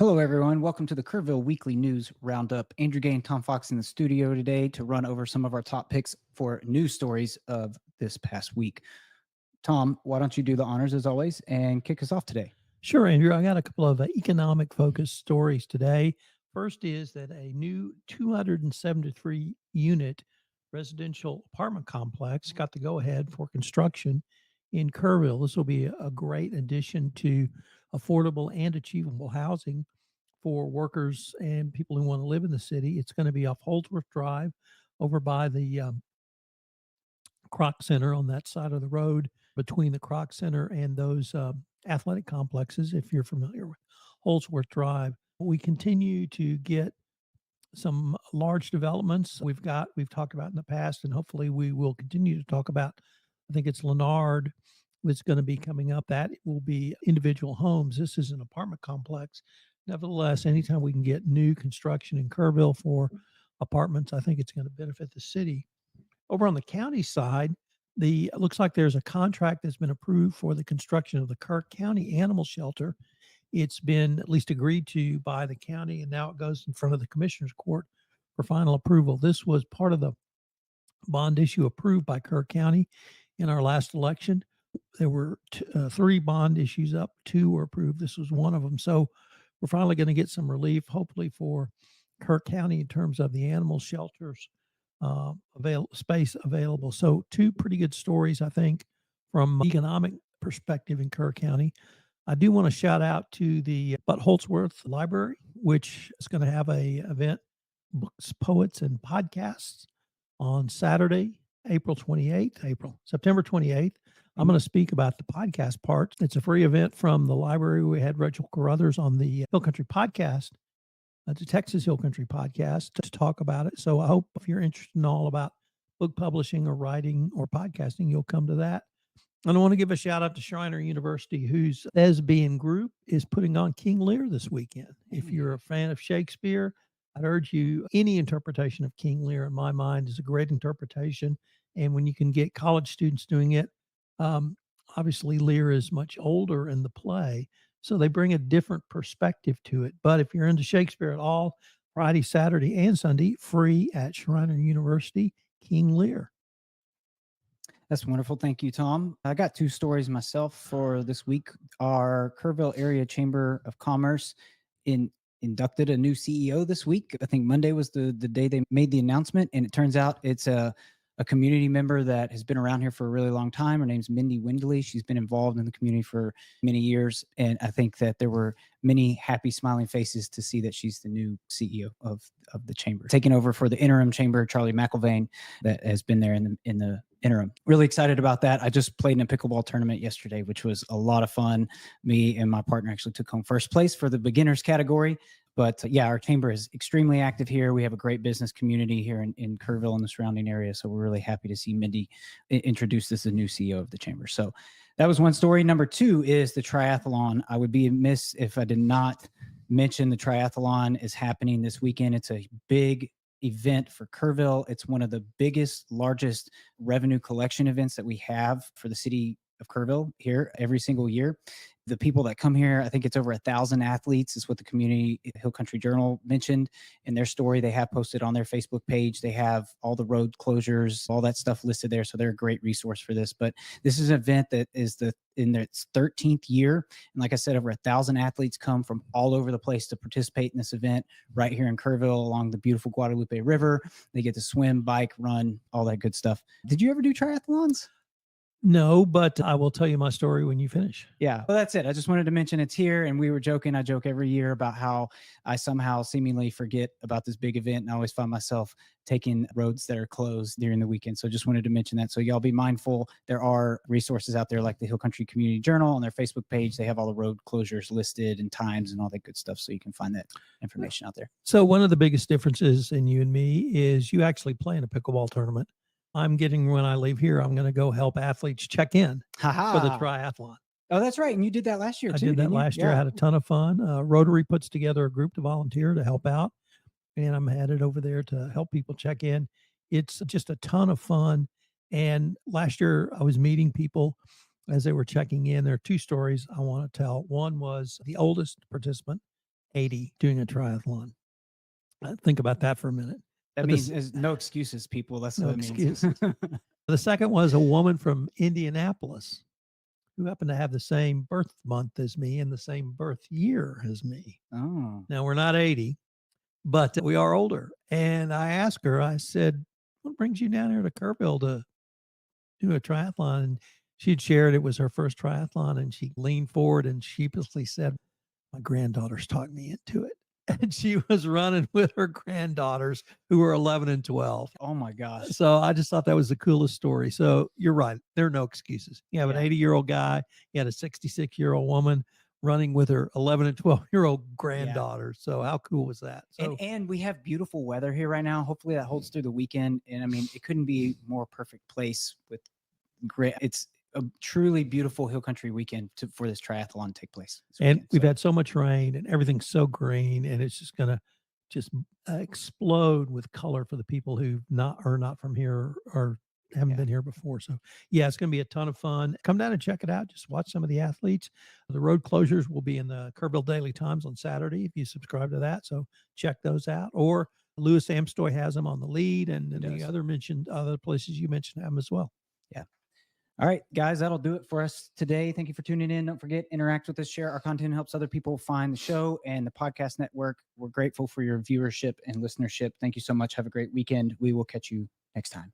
Hello, everyone. Welcome to the Kerrville Weekly News Roundup. Andrew Gay and Tom Fox in the studio today to run over some of our top picks for news stories of this past week. Tom, why don't you do the honors as always and kick us off today? Sure, Andrew. I got a couple of economic focused stories today. First is that a new 273 unit residential apartment complex got the go ahead for construction in Kerrville. This will be a great addition to affordable and achievable housing for workers and people who want to live in the city. It's going to be off Holdsworth Drive over by the Croc Center on that side of the road between the Croc Center and those athletic complexes, if you're familiar with Holdsworth Drive. We continue to get some large developments we've talked about in the past, and hopefully we will continue to talk about. I think it's Leonard that's going to be coming up. That will be individual homes. This is an apartment complex. Nevertheless, anytime we can get new construction in Kerrville for apartments, I think it's going to benefit the city. Over on the county side, it looks like there's a contract that's been approved for the construction of the Kerr County Animal Shelter. It's been at least agreed to by the county, and now it goes in front of the Commissioner's Court for final approval. This was part of the bond issue approved by Kerr County in our last election. There were three bond issues up, two were approved. This was one of them. So we're finally going to get some relief, hopefully, for Kerr County in terms of the animal shelters space available. So two pretty good stories, I think, from economic perspective in Kerr County. I do want to shout out to the Bud Holdsworth Library, which is going to have a event, Books, Poets, and Podcasts on Saturday, September 28th. I'm going to speak about the podcast part. It's a free event from the library. We had Rachel Carruthers on the Hill Country podcast, the Texas Hill Country podcast, to talk about it. So I hope if you're interested in all about book publishing or writing or podcasting, you'll come to that. And I want to give a shout out to Schreiner University, whose lesbian group is putting on King Lear this weekend. If you're a fan of Shakespeare, I'd urge you, any interpretation of King Lear, in my mind, is a great interpretation. And when you can get college students doing it, obviously Lear is much older in the play, so they bring a different perspective to it. But if you're into Shakespeare at all, Friday, Saturday, and Sunday, free at Schreiner University, King Lear. That's wonderful. Thank you, Tom. I got two stories myself for this week. Our Kerrville Area Chamber of Commerce inducted a new CEO this week. I think Monday was the day they made the announcement, and it turns out it's a community member that has been around here for a really long time. Her name's Mindy Wendele. She's been involved in the community for many years, and I think that there were many happy, smiling faces to see that she's the new CEO of the chamber, taking over for the interim chamber, Charlie McIlvain, that has been there in the interim. Really excited about that. I just played in a pickleball tournament yesterday, which was a lot of fun. Me and my partner actually took home first place for the beginners category. But yeah, our chamber is extremely active here. We have a great business community here in Kerrville and the surrounding area. So we're really happy to see Mindy introduce as the new CEO of the chamber. So that was one story. Number two is the triathlon. I would be amiss if I did not mention the triathlon is happening this weekend. It's a big event for Kerrville. It's one of the biggest, largest revenue collection events that we have for the city of Kerrville here every single year. The people that come here, I think it's over 1,000 athletes, is what the Community Hill Country Journal mentioned in their story. They have posted on their Facebook page. They have all the road closures, all that stuff listed there. So they're a great resource for this. But this is an event that is in its 13th year. And like I said, over 1,000 athletes come from all over the place to participate in this event right here in Kerrville along the beautiful Guadalupe River. They get to swim, bike, run, all that good stuff. Did you ever do triathlons? No, but I will tell you my story when you finish. Yeah, well, that's it. I just wanted to mention it's here, and we were joking. I joke every year about how I somehow seemingly forget about this big event, and I always find myself taking roads that are closed during the weekend. So just wanted to mention that. So y'all be mindful. There are resources out there like the Hill Country Community Journal on their Facebook page. They have all the road closures listed and times and all that good stuff, so you can find that information out there. So one of the biggest differences in you and me is you actually play in a pickleball tournament. When I leave here, I'm going to go help athletes check in for the triathlon. Oh, that's right. And you did that last year, too. I did that last year. I had a ton of fun. Rotary puts together a group to volunteer to help out, and I'm headed over there to help people check in. It's just a ton of fun. And last year, I was meeting people as they were checking in. There are two stories I want to tell. One was the oldest participant, 80 doing a triathlon. Think about that for a minute. That But means this- there's no excuses, people. That's No what it means. excuses. The second was a woman from Indianapolis who happened to have the same birth month as me and the same birth year as me. Oh, Now, we're not 80, but we are older. And I asked her, I said, what brings you down here to Kerrville to do a triathlon? And she'd shared it was her first triathlon. And she leaned forward and sheepishly said, my granddaughters talked me into it. And she was running with her granddaughters who were 11 and 12. oh my gosh. So I just thought that was the coolest story. So you're right. There are no excuses. You have an Yeah. 80-year-old guy, you had a 66-year-old woman running with her 11 and 12-year-old granddaughter. So how cool was that? So And we have beautiful weather here right now. Hopefully that holds through the weekend. And I mean, it couldn't be more perfect place with great. It's a truly beautiful hill country weekend for this triathlon to take place. and we've had so much rain and everything's so green and it's just going to just explode with color for the people who are not from here or haven't been here before. So yeah, it's going to be a ton of fun. Come down and check it out. Just watch some of the athletes. The road closures will be in the Kerrville Daily Times on Saturday if you subscribe to that. So check those out. Or Louis Amstoy has them on the lead, and the other places you mentioned have them as well. Yeah. All right, guys, that'll do it for us today. Thank you for tuning in. Don't forget, interact with us, share our content, helps other people find the show and the podcast network. We're grateful for your viewership and listenership. Thank you so much. Have a great weekend. We will catch you next time.